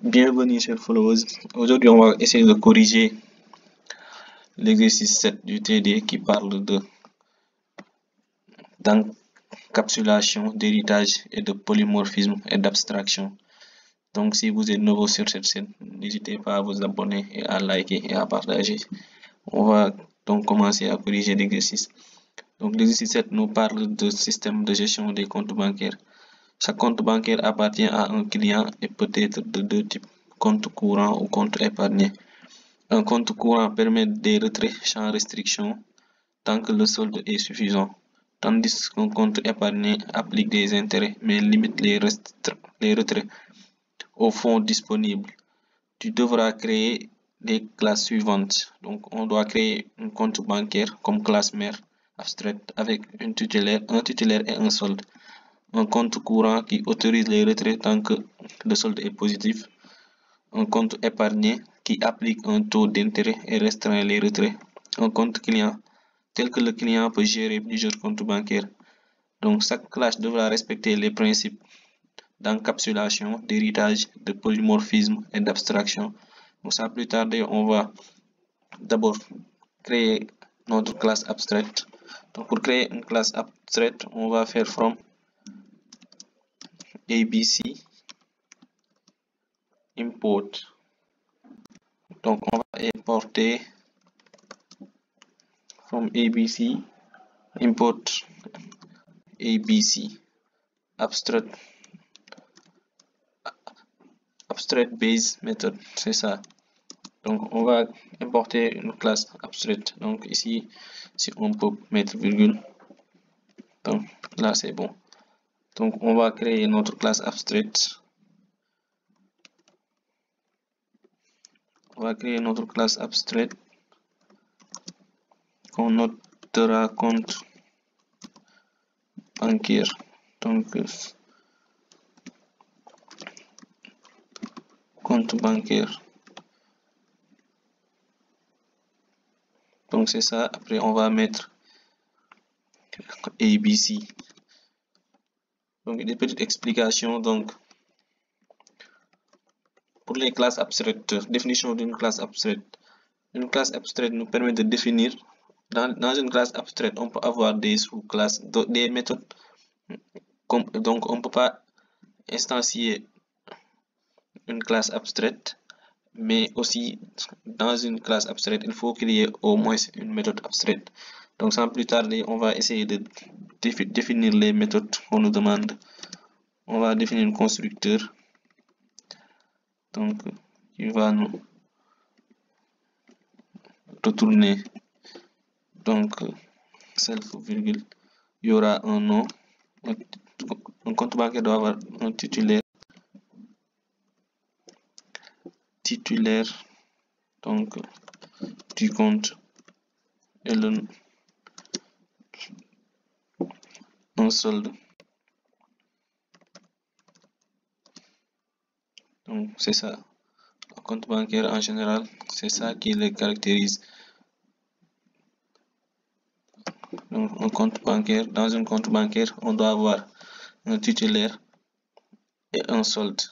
Bienvenue chers followers. Aujourd'hui, on va essayer de corriger l'exercice 7 du TD qui parle d'encapsulation, d'héritage et de polymorphisme et d'abstraction. Donc, si vous êtes nouveau sur cette chaîne, n'hésitez pas à vous abonner et à liker et à partager. On va donc commencer à corriger l'exercice. Donc, l'exercice 7 nous parle de système de gestion des comptes bancaires. Chaque compte bancaire appartient à un client et peut être de deux types, compte courant ou compte épargné. Un compte courant permet des retraits sans restriction tant que le solde est suffisant, tandis qu'un compte épargné applique des intérêts mais limite les retraits aux fonds disponibles. Tu devras créer les classes suivantes. Donc, on doit créer un compte bancaire comme classe mère abstraite avec un titulaire et un solde. Un compte courant qui autorise les retraits tant que le solde est positif. Un compte épargné qui applique un taux d'intérêt et restreint les retraits. Un compte client tel que le client peut gérer plusieurs comptes bancaires. Donc, chaque classe devra respecter les principes d'encapsulation, d'héritage, de polymorphisme et d'abstraction. Donc, sans plus tarder, on va d'abord créer notre classe abstraite. Donc, pour créer une classe abstraite, on va faire from ABC import. Donc, on va importer from ABC import ABC abstract base method, c'est ça. Donc, on va importer une classe abstraite. Donc, ici, si on peut mettre virgule, donc là, c'est bon. Donc, on va créer notre classe abstraite. On va créer notre classe abstraite qu'on notera compte bancaire. Donc, compte bancaire. Donc, c'est ça. Après, on va mettre ABC. Donc, des petites explications. Donc, pour les classes abstraites, définition d'une classe abstraite. Une classe abstraite nous permet de définir, dans une classe abstraite, on peut avoir des sous-classes, des méthodes. Donc, on ne peut pas instancier une classe abstraite, mais aussi dans une classe abstraite, il faut qu'il y ait au moins une méthode abstraite. Donc, sans plus tarder, on va essayer de définir les méthodes qu'on nous demande. On va définir un constructeur. Donc, il va nous retourner donc self virgule, il y aura un nom. Un compte bancaire doit avoir un titulaire donc du compte et un solde. Donc c'est ça. Un compte bancaire en général, c'est ça qui le caractérise. Donc un compte bancaire, dans un compte bancaire, on doit avoir un titulaire et un solde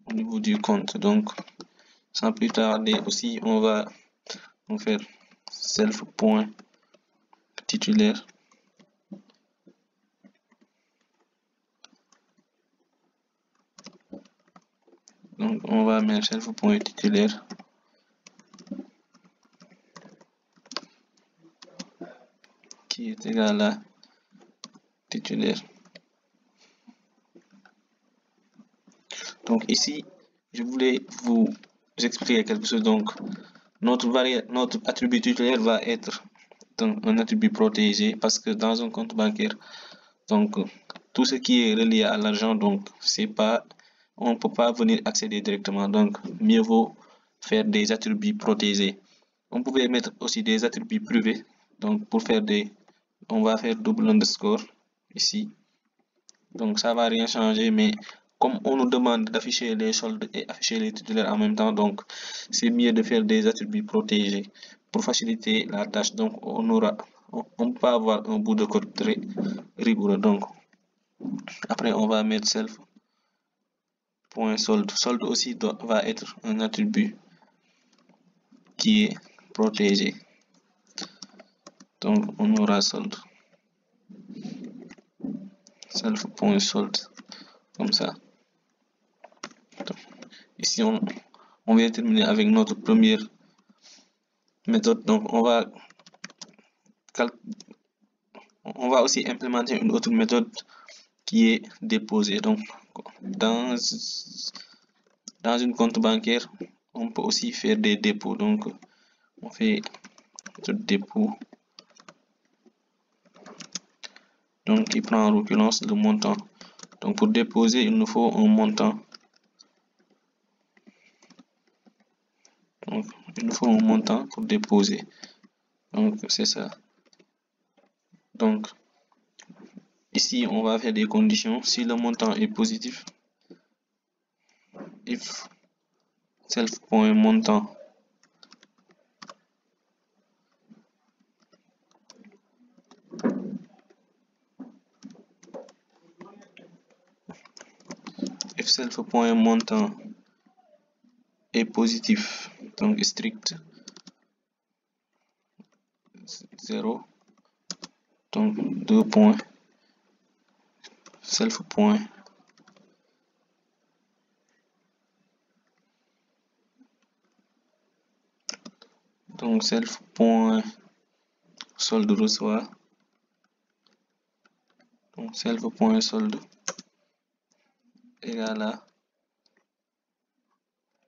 au niveau du compte. Donc sans plus tarder aussi, on va faire self.titulaire. Donc on va mettre self.titulaire qui est égal à titulaire. Donc ici, je voulais vous expliquer quelque chose. Donc notre attribut titulaire va être un attribut protégé parce que dans un compte bancaire, donc tout ce qui est relié à l'argent, donc c'est pas, on ne peut pas venir accéder directement. Donc mieux vaut faire des attributs protégés. On pouvait mettre aussi des attributs privés. Donc pour faire on va faire double underscore ici. Donc ça va rien changer, mais comme on nous demande d'afficher les soldes et afficher les titulaires en même temps, donc c'est mieux de faire des attributs protégés pour faciliter la tâche. Donc on peut pas avoir un bout de code très rigoureux. Donc après on va mettre self point solde. Solde aussi va être un attribut qui est protégé. Donc on aura solde. Self.solde comme ça. Donc, ici on vient terminer avec notre première méthode. Donc on va aussi implémenter une autre méthode qui est déposer. Donc dans une compte bancaire, on peut aussi faire des dépôts. Donc on fait dépôt, donc qui prend en l'occurrence le montant. Donc pour déposer, il nous faut un montant. Donc il nous faut un montant pour déposer. Donc c'est ça. Donc ici on va faire des conditions. Si le montant est positif, if self.montant if self.montant est positif, donc strict 0, donc 2 points, self point donc self point solde reçoit, donc self point solde égal à,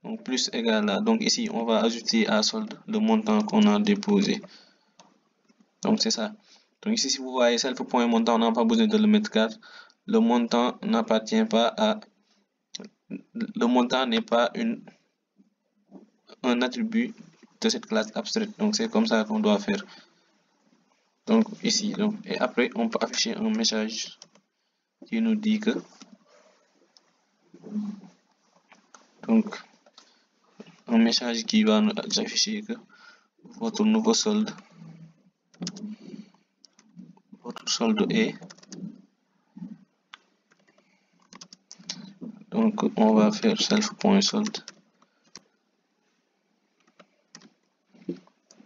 donc plus égal à, donc ici on va ajouter à solde le montant qu'on a déposé. Donc c'est ça. Donc ici si vous voyez self point montant, on n'a pas besoin de le mettre car le montant n'appartient pas à, le montant n'est pas un attribut de cette classe abstraite. Donc c'est comme ça qu'on doit faire. Donc ici, donc, et après on peut afficher un message qui nous dit que, donc un message qui va nous afficher que votre nouveau solde, votre solde est, donc on va faire self.solde,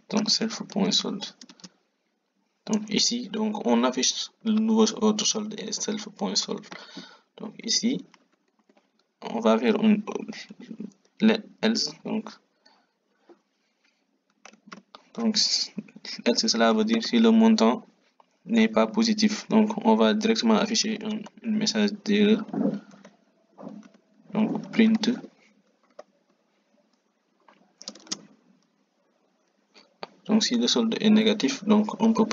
donc self.solde. Donc ici, donc on affiche le nouveau votre solde et self.solde. Donc ici, on va faire une else, donc else cela veut dire si le montant n'est pas positif. Donc on va directement afficher un message d'erreur. Donc print. Donc si le solde est négatif, donc on ne peut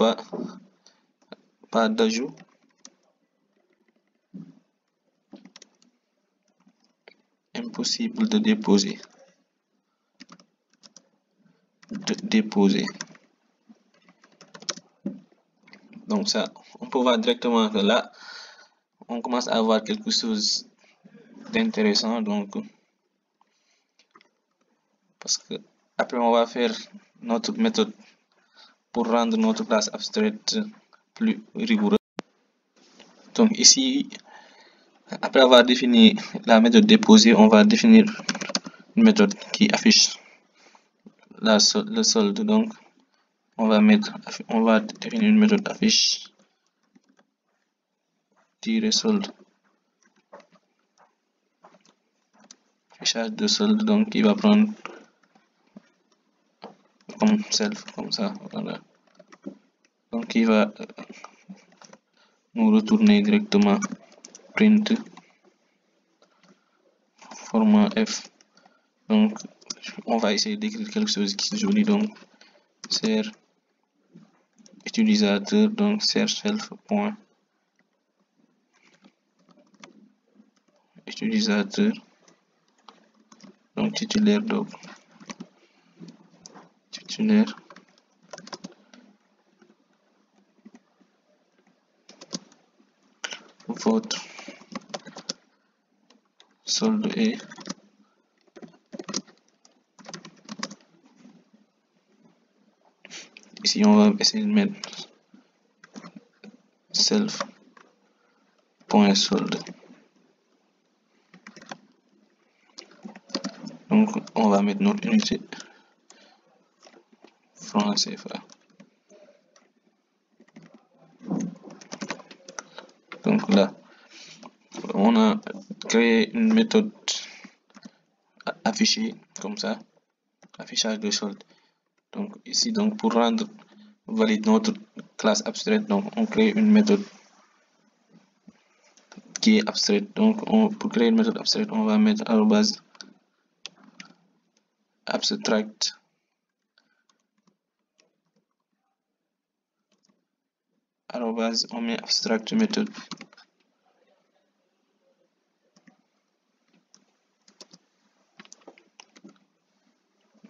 pas d'ajout. Impossible de déposer. Donc ça, on peut voir directement que là, on commence à avoir quelque chose d'intéressant. Donc parce que après on va faire notre méthode pour rendre notre classe abstraite plus rigoureuse. Donc ici, après avoir défini la méthode déposer, on va définir une méthode qui affiche le solde. Donc on va définir une méthode affiche solde, affichage de solde, donc qui va prendre comme self, comme ça, voilà. Donc il va nous retourner directement print format F. Donc on va essayer d'écrire quelque chose qui est joli. Donc ser utilisateur, donc ser self point utilisateur, donc titulaire, donc titulaire, votre solde est ici on va essayer de mettre self point solde. Donc on va mettre notre unité francs CFA. Donc là, on a créé une méthode affichée comme ça, affichage de solde. Donc ici, donc pour rendre valide notre classe abstraite, donc on crée une méthode qui est abstraite. Donc pour créer une méthode abstraite, on va mettre arrobase abstract arrobase, on met abstract méthode.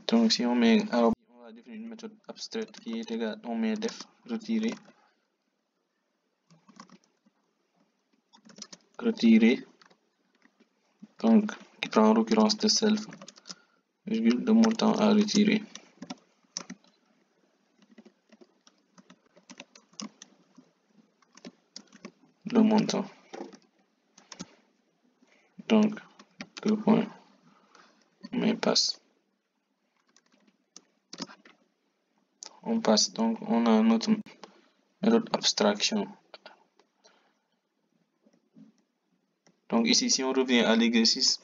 Donc si on met arrobase, on va définir une méthode abstraite qui est égale, on met def retirer donc qui prend en l'occurrence de self virgule le montant à retirer. Le montant. Donc deux points, mais passe. On passe, donc on a notre méthode abstraction. Donc ici, si on revient à l'exercice,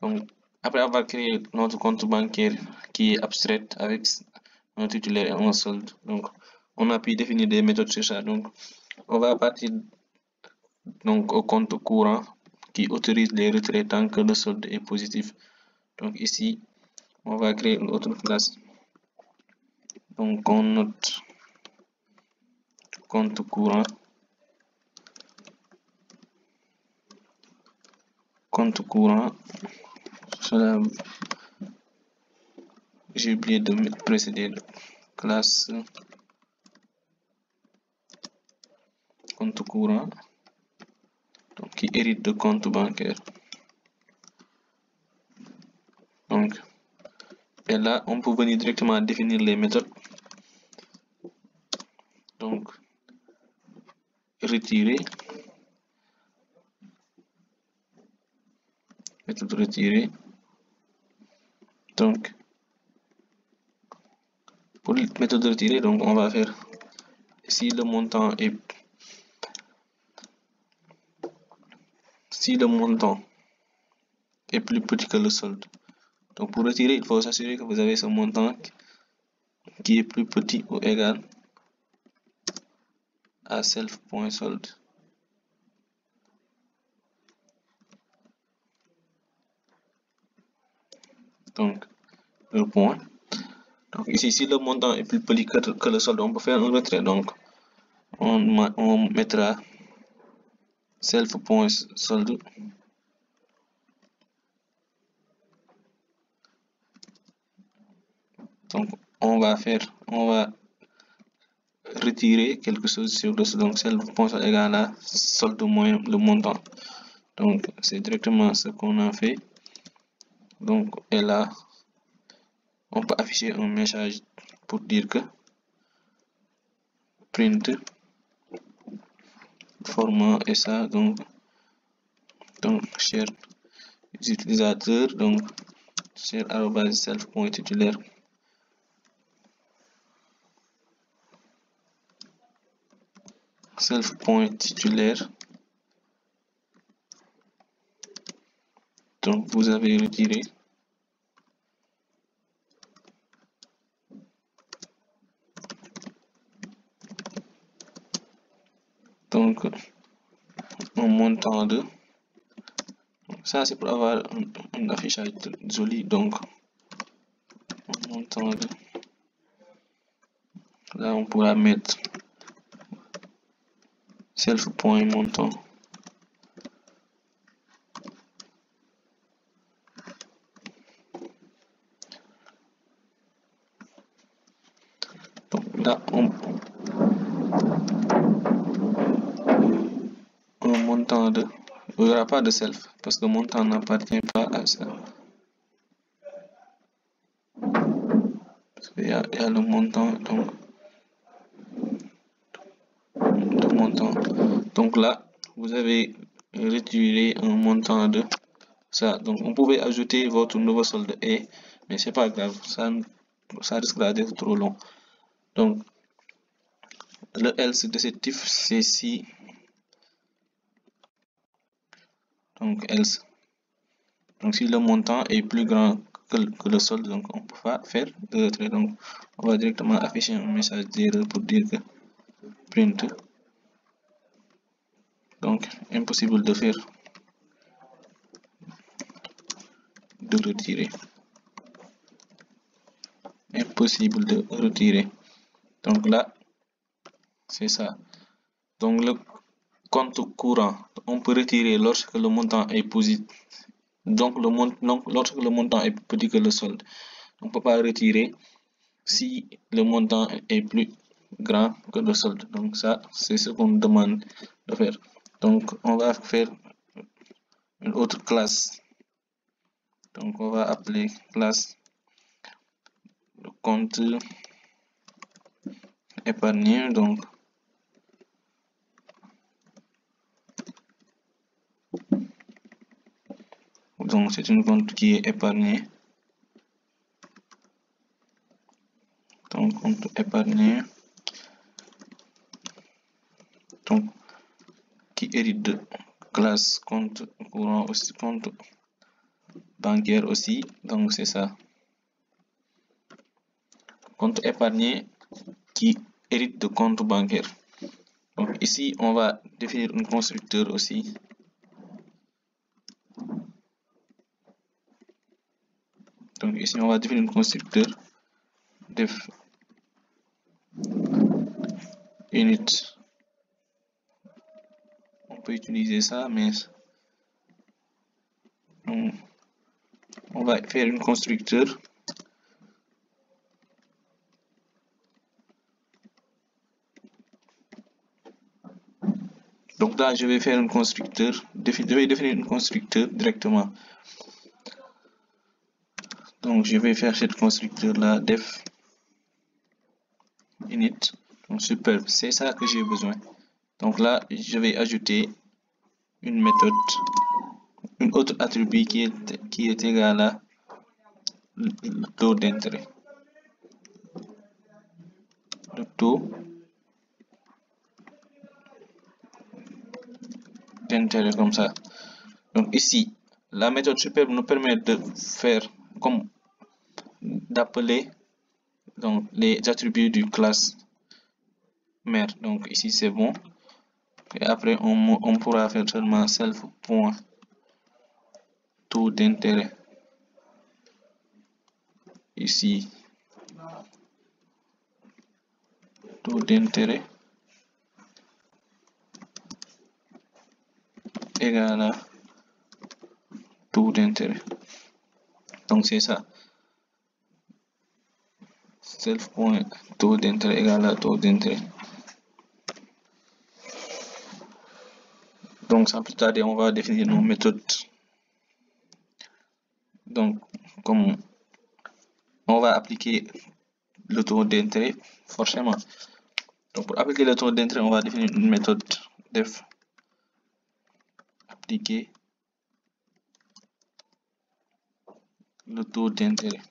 donc après avoir créé notre compte bancaire qui est abstrait avec un titulaire et un solde, donc on a pu définir des méthodes sur ça. Donc on va partir donc au compte courant qui autorise les retraits tant que le solde est positif. Donc ici, on va créer une autre classe. Donc on note compte courant. Cela, j'ai oublié de précéder classe compte courant, donc qui hérite de compte bancaire. Donc et là on peut venir directement définir les méthodes. Donc retirer, méthode retirer. Donc pour la méthode retirer, donc on va faire si le montant est plus petit que le solde. Donc pour retirer, il faut s'assurer que vous avez ce montant qui est plus petit ou égal à self.solde. Donc le point. Donc ici, si le montant est plus petit que le solde, on peut faire un retrait. Donc on mettra self.solde. Donc on va retirer quelque chose sur le solde. Donc self.solde égal à solde moins le montant. Donc c'est directement ce qu'on a fait. Donc et là on peut afficher un message pour dire que print format et ça, donc chers utilisateurs, donc cher arobase self.titulaire donc vous avez retiré donc un montant de, ça c'est pour avoir un affichage joli. Donc un montant de, là on pourra mettre self.montant. Donc là un montant de, il n'y aura pas de self parce que le montant n'appartient pas à ça. Parce qu'il y a le montant, donc le montant. Donc là, vous avez retiré un montant de ça. Donc on pouvait ajouter votre nouveau solde et, mais c'est pas grave, ça risquera d'être trop long. Donc le else de cet if, c'est si, donc else, donc si le montant est plus grand que le solde, donc on peut pas faire de retrait. Donc on va directement afficher un message d'erreur pour dire que print, donc impossible de faire, de retirer, impossible de retirer. Donc là c'est ça. Donc le compte courant, on peut retirer lorsque le montant est positif. Donc lorsque le montant est plus petit que le solde, on ne peut pas retirer si le montant est plus grand que le solde. Donc ça, c'est ce qu'on demande de faire. Donc on va faire une autre classe. Donc on va appeler classe le compte épargné. Donc c'est une compte qui est épargné. Donc compte épargné. Donc qui hérite de classe compte courant aussi, compte bancaire aussi. Donc c'est ça. Compte épargné qui hérite de compte bancaire. Donc ici on va définir un constructeur aussi. Donc ici on va définir un constructeur def init. On peut utiliser ça, mais on va faire un constructeur donc là je vais faire un constructeur, je vais définir un constructeur directement. Donc je vais faire cette constructeur là def init. Donc superbe, c'est ça que j'ai besoin. Donc là je vais ajouter une méthode, une autre attribut qui est égal à le taux d'intérêt. Le taux d'intérêt comme ça. Donc ici, la méthode superbe nous permet de faire comme d'appeler donc les attributs du classe mère. Donc ici c'est bon. Et après on pourra faire seulement self point taux d'intérêt. Ici taux d'intérêt égal à taux d'intérêt. Donc c'est ça. Self point taux d'intérêt égal à taux d'intérêt. Donc sans plus tarder, on va définir nos méthodes. Donc comme on va appliquer le taux d'intérêt, forcément. Donc pour appliquer le taux d'intérêt, on va définir une méthode def appliquer le taux d'intérêt.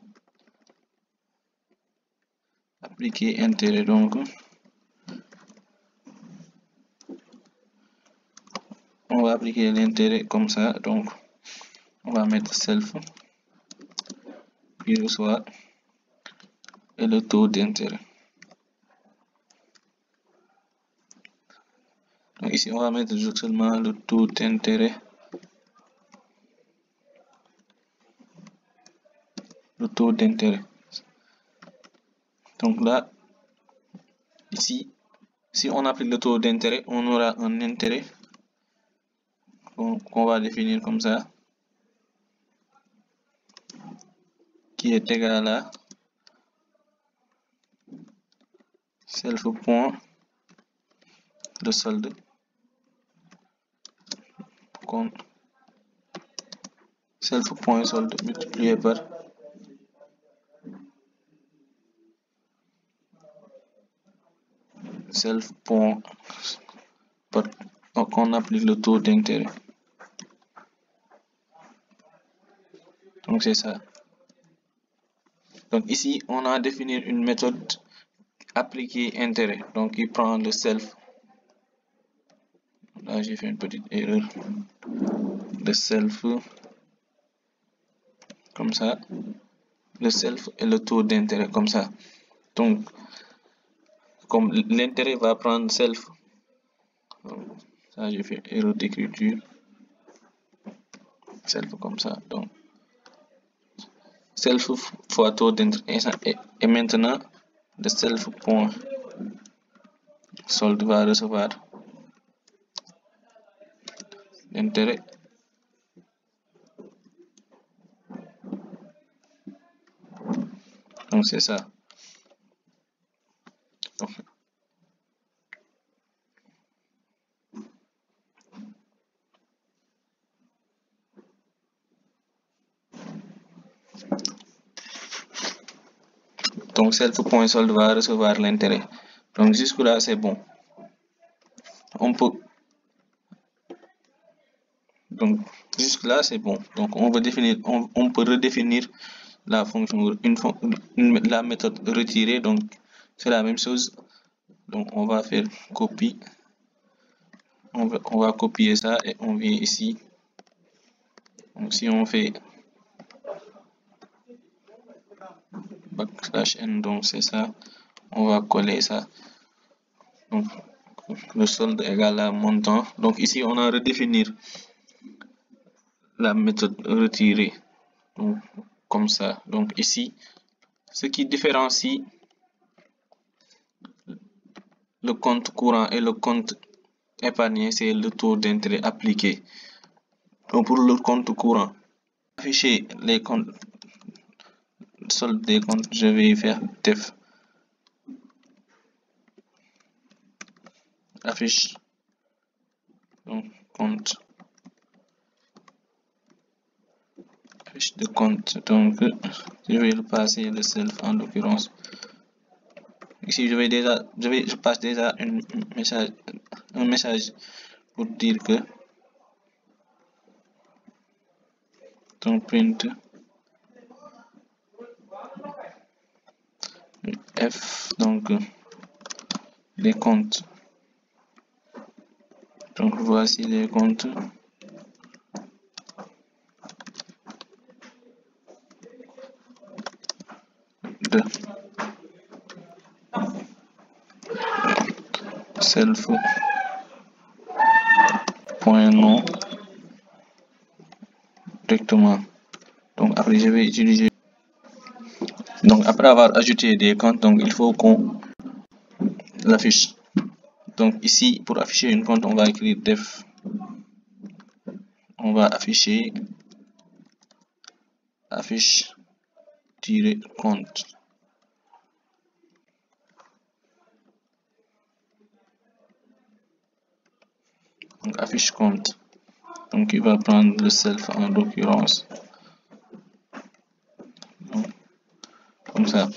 Appliquer intérêt, donc on va appliquer l'intérêt comme ça. Donc on va mettre self puis reçoit et le taux d'intérêt. Donc ici on va mettre seulement le taux d'intérêt, le taux d'intérêt. Donc là ici si on applique le taux d'intérêt, on aura un intérêt qu'on va définir comme ça, qui est égal à self point le solde self point solde multiplié par self point par, donc on applique le taux d'intérêt. Donc c'est ça. Donc ici, on a défini une méthode appliquée intérêt. Donc il prend le self. Là, j'ai fait une petite erreur. Le self, comme ça. Le self et le taux d'intérêt, comme ça. Donc, comme l'intérêt va prendre self. Ça, j'ai fait erreur d'écriture. Self comme ça. Donc, self fois taux d'intérêt. Et maintenant, le self point solde va recevoir l'intérêt. Donc c'est ça. Donc self point solde va recevoir l'intérêt. Donc jusque là c'est bon. On peut donc jusque là c'est bon. Donc on veut définir, on peut redéfinir la fonction, la méthode retirée. Donc c'est la même chose. Donc on va faire copie. On va copier ça et on vient ici. Donc si on fait backslash n, donc c'est ça. On va coller ça. Donc le solde égale à montant. Donc ici on a redéfinir la méthode retirée. Donc comme ça. Donc ici, ce qui différencie le compte courant et le compte épargné, c'est le taux d'intérêt appliqué. Donc pour le compte courant, afficher les comptes, solde des comptes, je vais faire def affiche, donc compte, affiche de compte. Donc je vais le passer le self en l'occurrence. Ici je passe déjà un message pour dire que donc print f, donc les comptes. Donc voici les comptes de self point nom directement. Donc après je vais utiliser, donc après avoir ajouté des comptes, donc il faut qu'on l'affiche. Donc ici pour afficher une compte, on va écrire def, on va afficher affiche tirer compte. Donc affiche compte. Donc il va prendre le self en l'occurrence. Comme ça.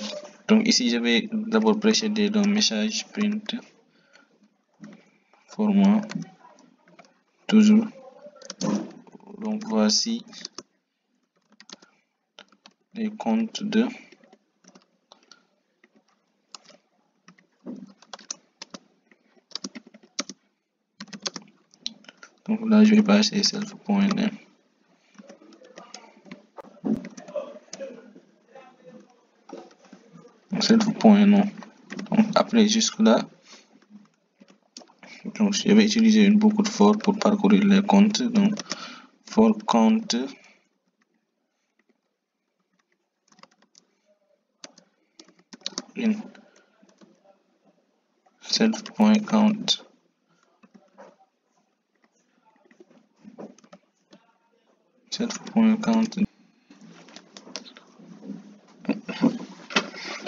Donc ici je vais d'abord précéder d'un message print format toujours. Donc voici les comptes de donc là je vais passer self.name. Self.nom. Donc après jusque là, donc je vais utiliser une boucle de for pour parcourir les comptes. Donc for compte in self.count. Self.count.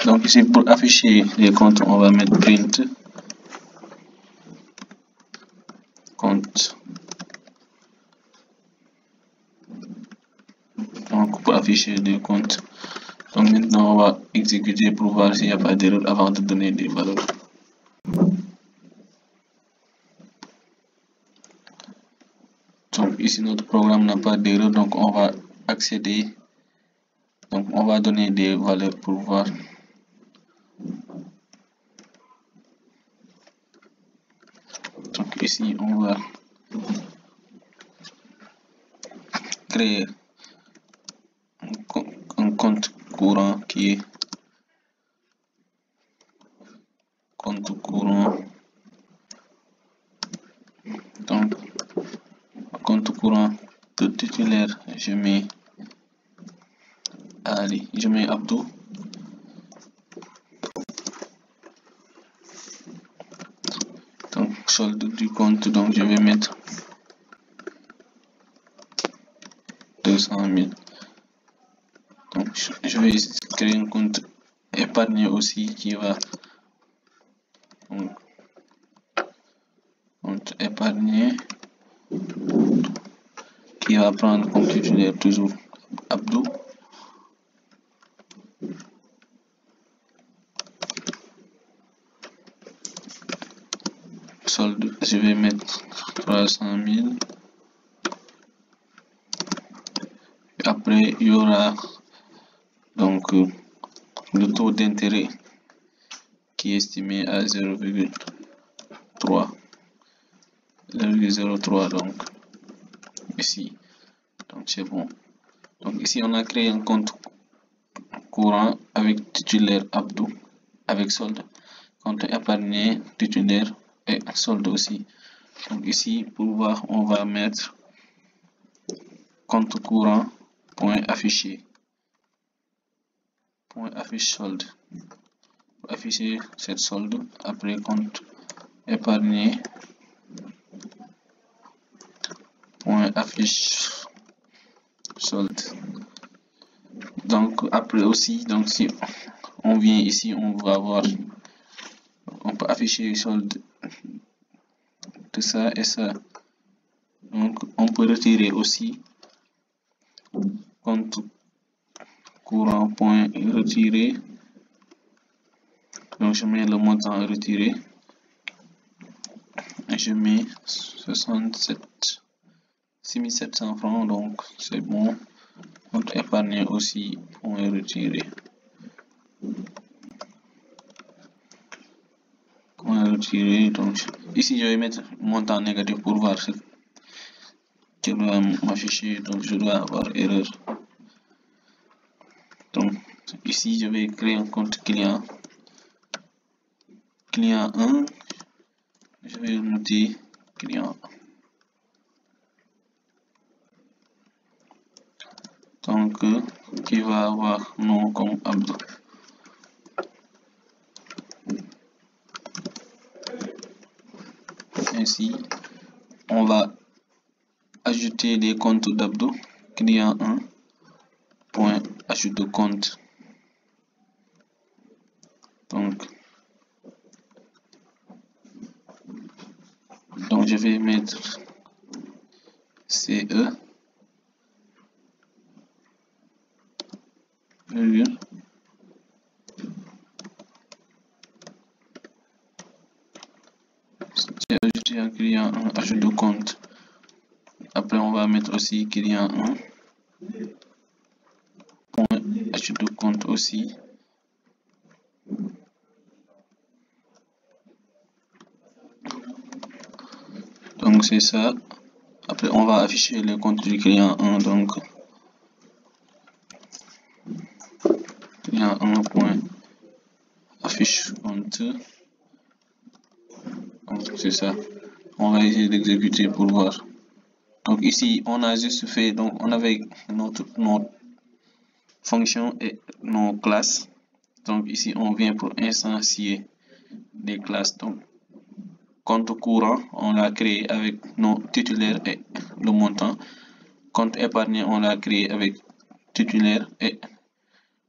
Donc ici pour afficher les comptes, on va mettre print compte. Donc pour afficher les comptes. Donc maintenant on va exécuter pour voir s'il n'y a pas d'erreur avant de donner des valeurs. Donc ici notre programme n'a pas d'erreur, donc on va accéder Donc on va donner des valeurs pour voir. Donc ici on va créer un compte courant qui est compte courant. Donc compte courant de titulaire, je mets Ali, je mets Abdou. Donc solde du compte, donc je vais mettre 200 000. Donc je vais créer un compte épargne aussi qui va, donc compte épargne qui va prendre comme titulaire toujours Abdou. Solde, je vais mettre 300 000. Après il y aura donc le taux d'intérêt qui est estimé à 0,03. Donc ici, donc c'est bon. Donc ici on a créé un compte courant avec titulaire Abdou avec solde, compte épargné titulaire et solde aussi. Donc ici pour voir on va mettre compte courant point affiché, point affiche solde, pour afficher cette solde. Après compte épargné point affiche solde. Donc après aussi, donc si on vient ici, on va voir, on peut afficher solde de ça et ça. Donc on peut retirer aussi compte courant point retirer. Donc je mets le montant à retirer et je mets 6700 francs, donc c'est bon. Compte épargné aussi point retirer. Donc ici je vais mettre montant négatif pour voir ce qui doit m'afficher, donc je dois avoir erreur. Donc ici je vais créer un compte client 1, je vais noter client, donc qui va avoir nom comme Abdou. Ainsi on va ajouter les comptes d'Abdou, client 1 point ajout de compte. Donc je vais mettre CE virgule c'est ajouté un client 1 ajout de compte. Après on va mettre aussi client 1 point ajout de compte aussi. Donc c'est ça. Après on va afficher le compte du client 1, donc client 1 point affiche compte. Donc c'est ça. On va essayer d'exécuter pour voir. Donc ici on a juste fait, donc on avait notre fonction et nos classes. Donc ici on vient pour instancier des classes. Donc compte courant on l'a créé avec nos titulaires et le montant. Compte épargné on l'a créé avec titulaire et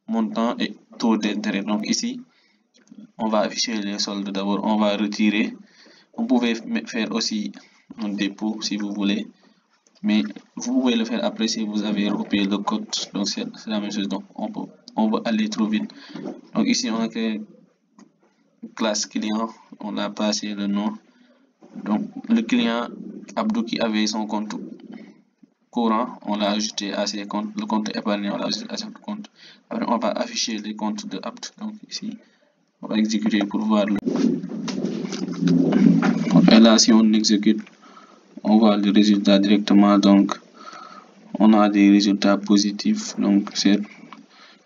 montant et taux d'intérêt. Donc ici on va afficher les soldes d'abord, on va retirer. Vous pouvez faire aussi un dépôt si vous voulez, mais vous pouvez le faire après si vous avez recopié le code. Donc c'est la même chose, donc on va aller trop vite. Donc ici on a créé classe client, on a passé le nom. Donc le client Abdou qui avait son compte courant, on l'a ajouté à ses comptes. Le compte épargne, on l'a ajouté à son compte. Après, on va afficher les comptes de Apt. Donc ici, on va exécuter pour voir le. Et là, si on exécute, on voit le résultat directement. Donc, on a des résultats positifs. Donc, c'est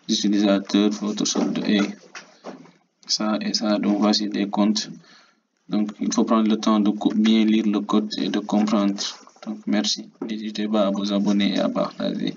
l'utilisateur Photoshop et ça et ça. Donc, voici des comptes. Donc, il faut prendre le temps de bien lire le code et de comprendre. Donc, merci. N'hésitez pas à vous abonner et à partager.